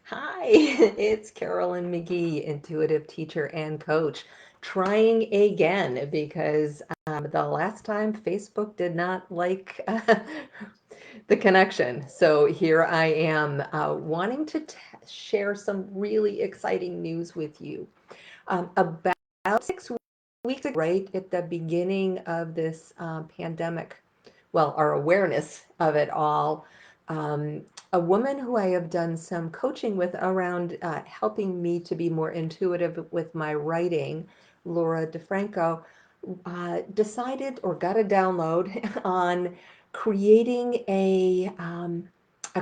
Hi, it's Carolyn McGee, intuitive teacher and coach, trying again because the last time Facebook did not like the connection. So here I am wanting to share some really exciting news with you. About 6 weeks ago, right at the beginning of this pandemic, well, our awareness of it all, um, a woman who I have done some coaching with around helping me to be more intuitive with my writing, Laura Di Franco, decided or got a download on creating a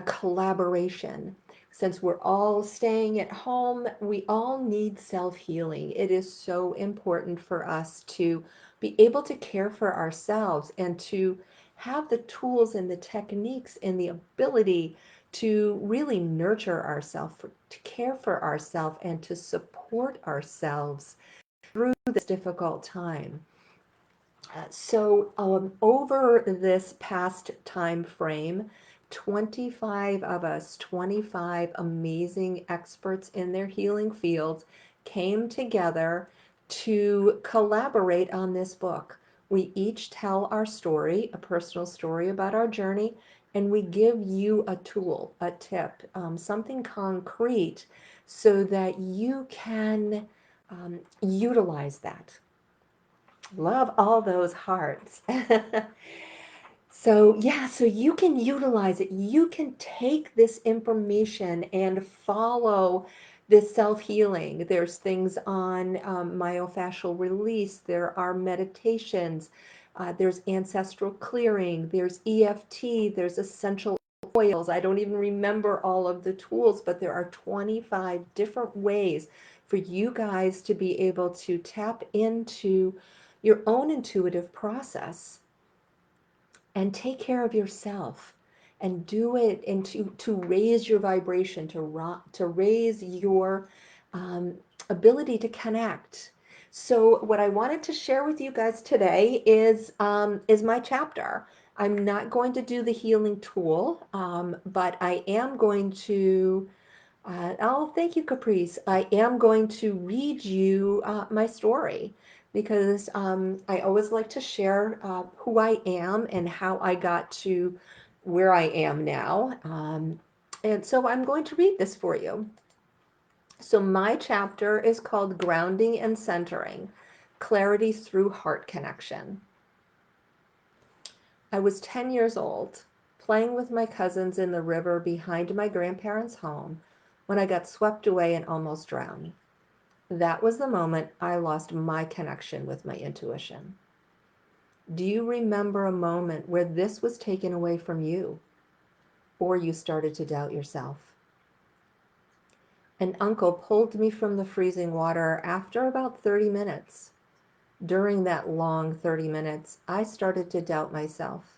collaboration. Since we're all staying at home, we all need self healing. It is so important for us to be able to care for ourselves and to have the tools and the techniques and the ability to really nurture ourselves, to care for ourselves, and to support ourselves through this difficult time. Over this past time frame, 25 of us, 25 amazing experts in their healing fields, came together to collaborate on this book. We each tell our story, a personal story about our journey, and we give you a tool, a tip, something concrete so that you can utilize that. Love all those hearts. So you can utilize it. You can take this information and follow this self healing. There's things on myofascial release, there are meditations, there's ancestral clearing, there's EFT, there's essential oils. I don't even remember all of the tools, but there are 25 different ways for you guys to be able to tap into your own intuitive process and take care of yourself and do it and to raise your vibration, to raise your um, ability to connect. So what I wanted to share with you guys today is my chapter. I'm not going to do the healing tool, but I am going to oh, thank you, Caprice. I am going to read you my story because I always like to share who I am and how I got to where I am now. And so I'm going to read this for you. So my chapter is called Grounding and Centering, Clarity Through Heart Connection. I was 10 years old, playing with my cousins in the river behind my grandparents' home when I got swept away and almost drowned. That was the moment I lost my connection with my intuition. Do you remember a moment where this was taken away from you, or you started to doubt yourself? An uncle pulled me from the freezing water after about 30 minutes. During that long 30 minutes, I started to doubt myself.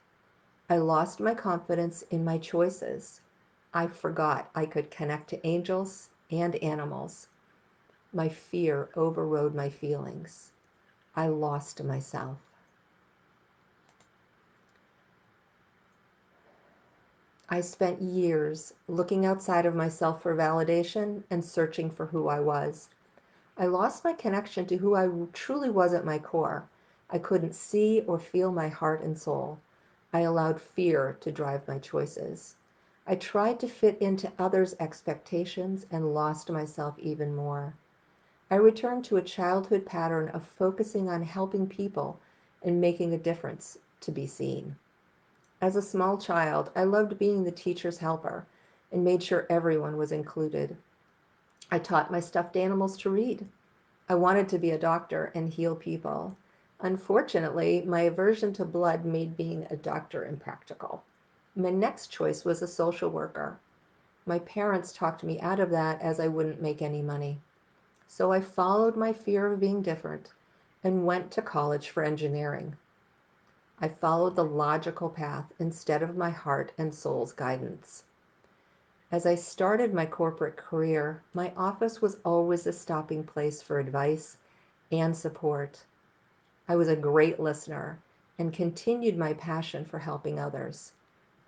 I lost my confidence in my choices. I forgot I could connect to angels and animals. My fear overrode my feelings. I lost myself. I spent years looking outside of myself for validation and searching for who I was. I lost my connection to who I truly was at my core. I couldn't see or feel my heart and soul. I allowed fear to drive my choices. I tried to fit into others' expectations and lost myself even more. I returned to a childhood pattern of focusing on helping people and making a difference to be seen. As a small child, I loved being the teacher's helper and made sure everyone was included. I taught my stuffed animals to read. I wanted to be a doctor and heal people. Unfortunately, my aversion to blood made being a doctor impractical. My next choice was a social worker. My parents talked me out of that as I wouldn't make any money. So I followed my fear of being different and went to college for engineering. I followed the logical path instead of my heart and soul's guidance. As I started my corporate career, my office was always a stopping place for advice and support. I was a great listener and continued my passion for helping others.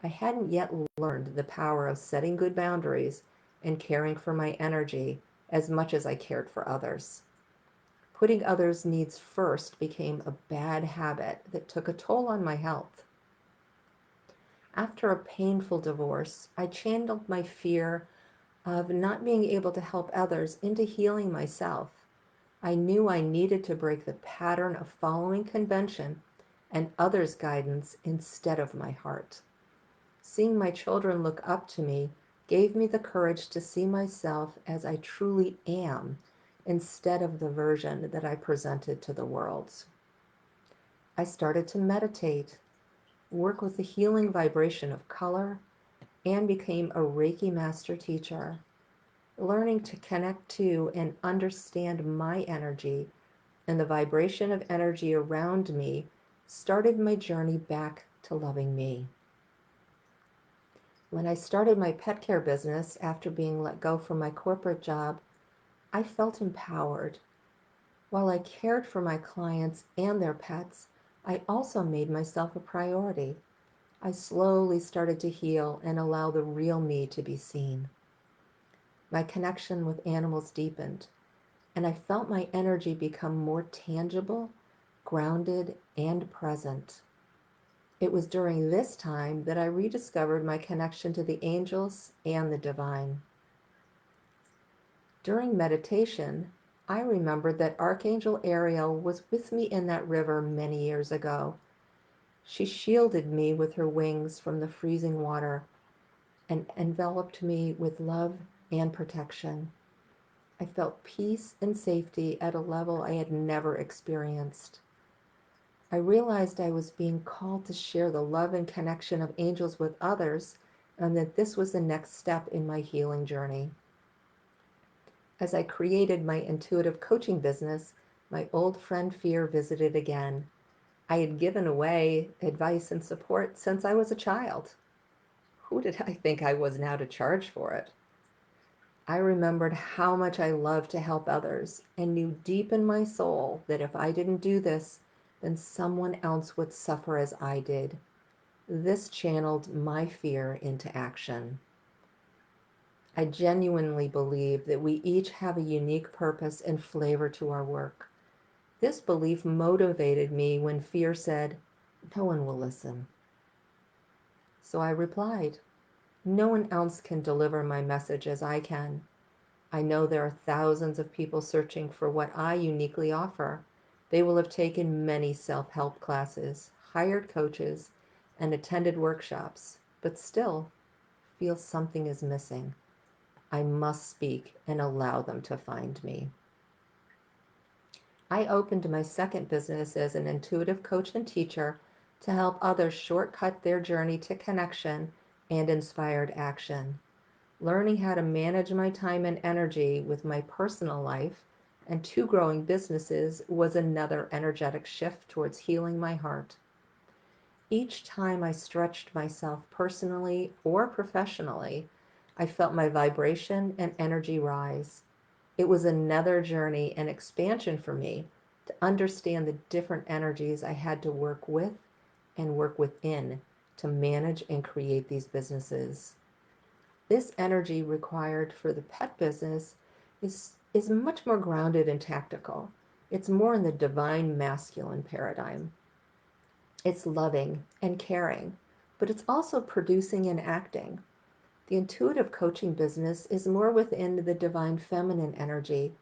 I hadn't yet learned the power of setting good boundaries and caring for my energy as much as I cared for others. Putting others' needs first became a bad habit that took a toll on my health. After a painful divorce, I channeled my fear of not being able to help others into healing myself. I knew I needed to break the pattern of following convention and others' guidance instead of my heart. Seeing my children look up to me gave me the courage to see myself as I truly am instead of the version that I presented to the world. I started to meditate, work with the healing vibration of color, and became a Reiki master teacher, learning to connect to and understand my energy and the vibration of energy around me started my journey back to loving me. When I started my pet care business after being let go from my corporate job, I felt empowered. While I cared for my clients and their pets, I also made myself a priority. I slowly started to heal and allow the real me to be seen. My connection with animals deepened, and I felt my energy become more tangible, grounded, and present. It was during this time that I rediscovered my connection to the angels and the divine. During meditation, I remembered that Archangel Ariel was with me in that river many years ago. She shielded me with her wings from the freezing water and enveloped me with love and protection. I felt peace and safety at a level I had never experienced. I realized I was being called to share the love and connection of angels with others, and that this was the next step in my healing journey. As I created my intuitive coaching business, my old friend fear visited again. I had given away advice and support since I was a child. Who did I think I was now to charge for it? I remembered how much I loved to help others and knew deep in my soul that if I didn't do this, then someone else would suffer as I did. This channeled my fear into action. I genuinely believe that we each have a unique purpose and flavor to our work. This belief motivated me when fear said, "No one will listen." So I replied, "No one else can deliver my message as I can. I know there are thousands of people searching for what I uniquely offer. They will have taken many self-help classes, hired coaches, and attended workshops, but still feel something is missing. I must speak and allow them to find me." I opened my second business as an intuitive coach and teacher to help others shortcut their journey to connection and inspired action. Learning how to manage my time and energy with my personal life and two growing businesses was another energetic shift towards healing my heart. Each time I stretched myself personally or professionally, I felt my vibration and energy rise. It was another journey and expansion for me to understand the different energies I had to work with and work within to manage and create these businesses. This energy required for the pet business is much more grounded and tactical. It's more in the divine masculine paradigm. It's loving and caring, but it's also producing and acting. The intuitive coaching business is more within the divine feminine energy.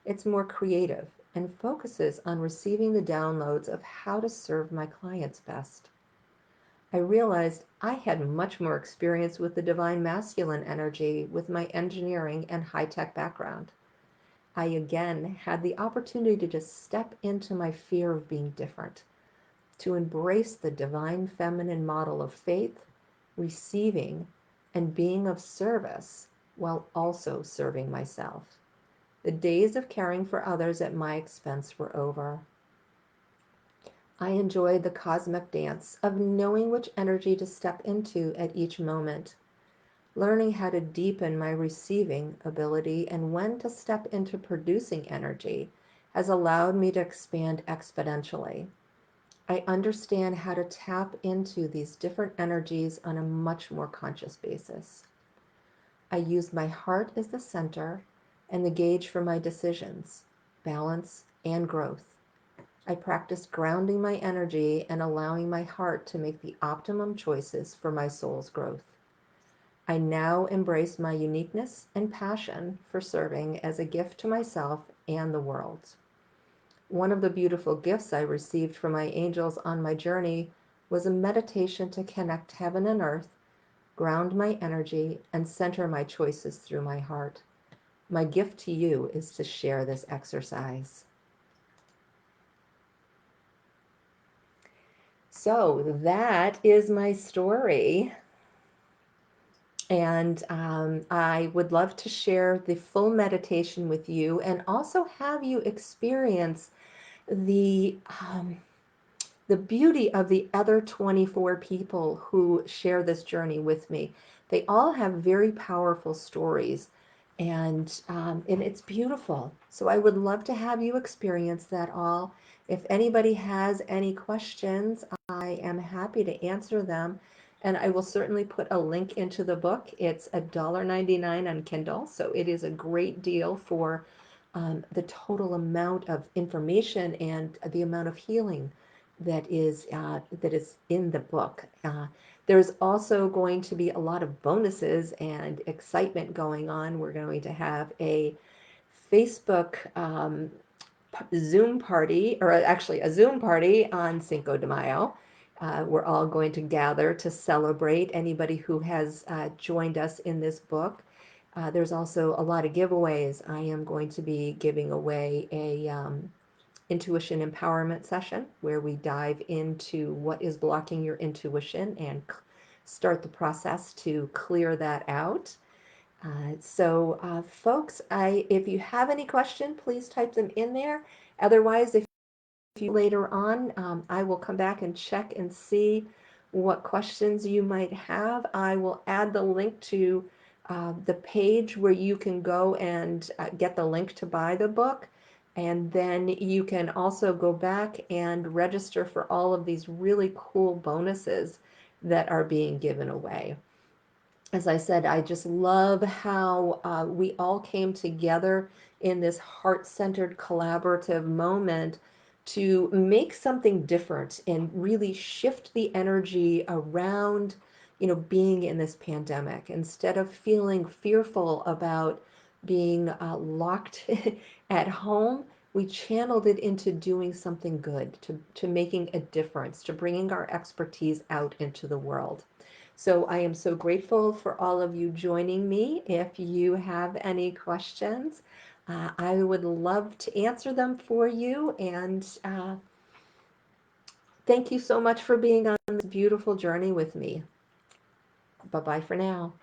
It's more creative and focuses on receiving the downloads of how to serve my clients best. I realized I had much more experience with the divine masculine energy with my engineering and high tech background. I again had the opportunity to step into my fear of being different, to embrace the divine feminine model of faith, receiving, and being of service while also serving myself. The days of caring for others at my expense were over. I enjoyed the cosmic dance of knowing which energy to step into at each moment. Learning how to deepen my receiving ability and when to step into producing energy has allowed me to expand exponentially. I understand how to tap into these different energies on a much more conscious basis. I used my heart as the center and the gauge for my decisions, balance, and growth. I practiced grounding my energy and allowing my heart to make the optimum choices for my soul's growth. I now embrace my uniqueness and passion for serving as a gift to myself and the world. One of the beautiful gifts I received from my angels on my journey was a meditation to connect heaven and earth, ground my energy, and center my choices through my heart. My gift to you is to share this exercise. So that is my story. And I would love to share the full meditation with you and also have you experience the um, the beauty of the other 24 people who share this journey with me. They all have very powerful stories, and it's beautiful. So I would love to have you experience that all. If anybody has any questions, I am happy to answer them. And I will certainly put a link into the book. It's $1.99 on Kindle, so it is a great deal for the total amount of information and the amount of healing that is in the book. There's also going to be a lot of bonuses and excitement going on. We're going to have a Facebook Zoom party, or actually a Zoom party on Cinco de Mayo. We're all going to gather to celebrate anybody who has joined us in this book. There's also a lot of giveaways. I am going to be giving away a intuition empowerment session where we dive into what is blocking your intuition and start the process to clear that out. Folks, if you have any question, please type them in there. Otherwise, if you later on, I will come back and check and see what questions you might have. I will add the link to the page where you can go and get the link to buy the book. And then you can also go back and register for all of these really cool bonuses that are being given away. As I said, I just love how we all came together in this heart-centered collaborative moment to make something different and really shift the energy around, being in this pandemic. Instead of feeling fearful about being locked at home, we channeled it into doing something good, to making a difference, to bringing our expertise out into the world. So I am so grateful for all of you joining me. If you have any questions, I would love to answer them for you. And thank you so much for being on this beautiful journey with me. Bye bye for now.